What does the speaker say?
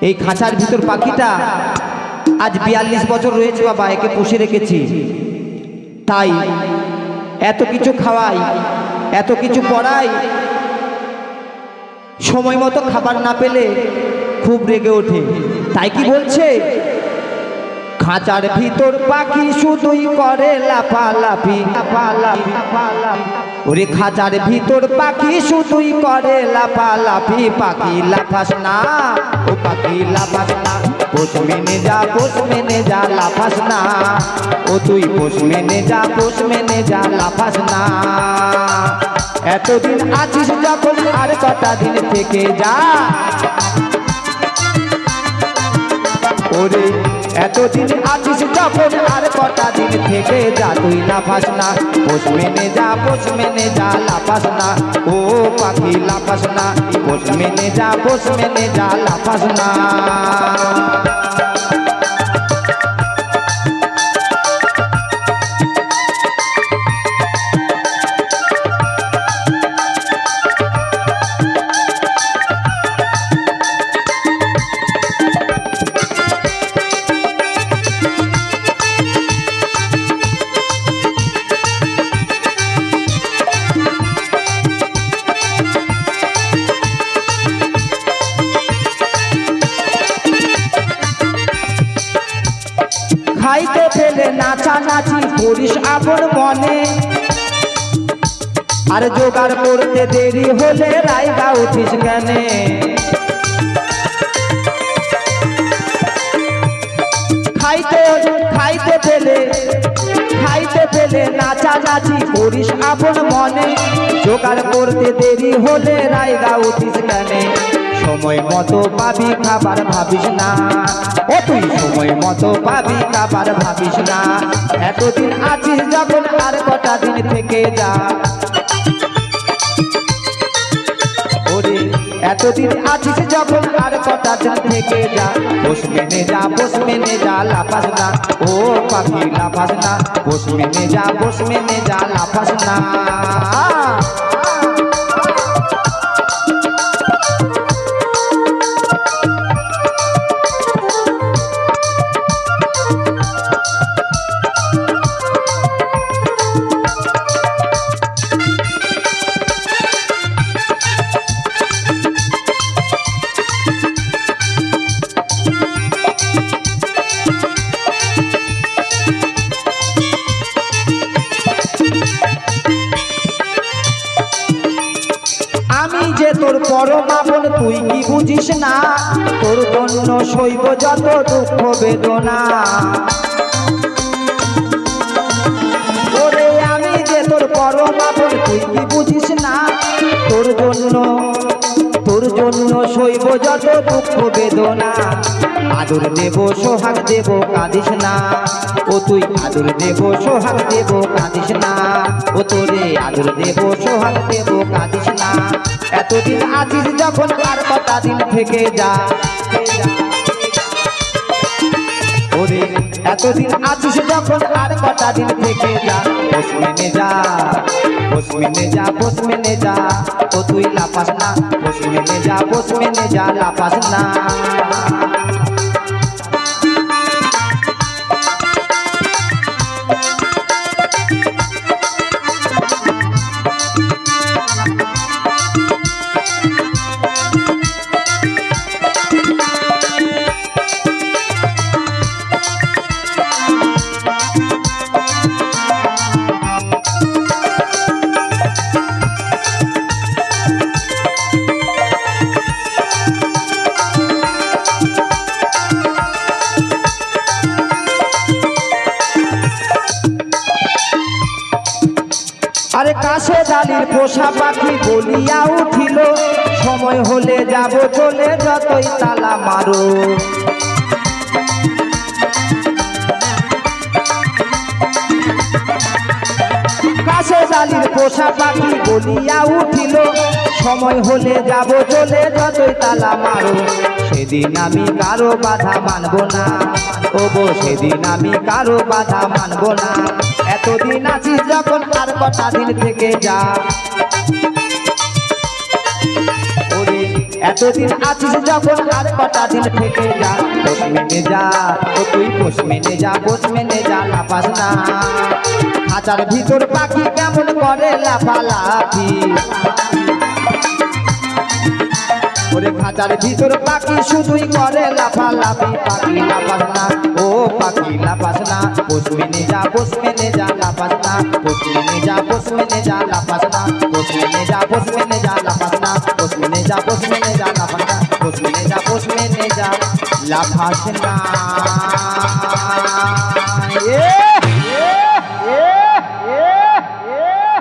এই খাঁচার ভিতর পাখিটা আজ 42 বছর রয়েছে বাবা, একে পুষে রেখেছি। তাই এত কিছু খাওয়াই, এত কিছু পড়াই, সময় মতো খাবার না পেলে খুব রেগে ওঠে। তাই কি বলছে, খাঁচার ভিতর পাখি শুধুই করে লাফালাফি লাফালাফি লাফালাফি। ওরে খাঁচার ভিতর পাখি শুধুই করে লাফালাফি। পাখি লাফাস না, ও পাখি লাফাস না, পোষ মেনে যা, পোষ মেনে যা, লাফাস না। ও তুই পোষ মেনে যা, পোষ মেনে যা, লাফাস না। এতদিন আছিস যখন আর কটা দিন থেকে যা। ওরে এতদিন আছিস যখন আর কটা দিন থেকে যা। তুই লাফাস না, পোষ মেনে যা, পোষ মেনে যা, লাফাস না। ও পাখি লাফাস না, পোষ মেনে যা, পোষ মেনে যা, লাফাস না। খাইতে ফেলে নাচানাচি করিস আপন মনে, আর জোগাড় করতে দেরি হলে রাইগা উঠিস কেনে। খাইতে ফেলে নাচানাচি করিস আপন মনে, জোগাড় করতে দেরি হলে রাইগা উঠিস কেনে। সময় মতো পাবি খাবার ভাবিস না, ও তুই সময় মতো পাবি খাবার ভাবিস না। এতদিন আছিস যখন আর কটা দিন থেকে যা। ওরে এতদিন আছিস যখন আর কটা দিন থেকে যা। পোষ মেনে যা, পোষ মেনে যা, লাফাস না। ও পাখি লাফাস না, পোষ মেনে যা, পোষ মেনে যা, লাফাস না। আমি যে তোর পরম আপন, তুই কি বুঝিস না। তোর জন্য সইব যত দুঃখ বেদনা। ওরে আমি যে তোর পরম আপন, তুই কি বুঝিস না। তোর জন্য সইব যত দুঃখ বেদনা। আদর দেব সোহাগ দেব কাঁদিস না। ও তুই আদর দেব সোহাগ দেব কাঁদিস না। ও তোরে আদর দেব সোহাগ দেব কাঁদিস না। এতদিন আছিস যখন আর কটা দিন থেকে যা। ওরে এতদিন আছিস যখন আর কটা দিন থেকে যা। পোষ মেনে যা, পোষ মেনে যা, পোষ মেনে যা। ও তুই লাফাস না, পোষ মেনে যা, পোষ মেনে যা, লাফাস না। আরে কাছে ডালির পোষা পাখি বলিয়া উঠিল, সময় হলে যাব চলে যতই তালা মারো। কাছে ডালির পোষা পাখি বলিয়া উঠিল, সময় হলে যাব চলে যতই তালা মারো। সেদিন আমি কারো বাধা মানব না, ও গো সেদিন আমি কারো বাধা মানব না। এতদিন আছিস যখন আর কটা দিন থেকে যা। ওরে এতদিন আছিস যখন আর কটা দিন থেকে যা বস মেনে যা ও তুই বস মেনে যা বস মেনে যা লাফাস না খাঁচার ভিতর পাখি কেমন করে লাফালাফি ওরে খাঁচার ভিতর পাখি শুধুই করে লাফালাফি পাখি লাফাস না ও পাখি লাফাস না বস মেনে যা বস মেনে যা লাফাস না বস মেনে যা বস মেনে যা লাফাস না বস মেনে যা বস মেনে যা লাফাস না বস মেনে যা বস মেনে যা লাফাস না বস মেনে যা বস মেনে যা লাফাস না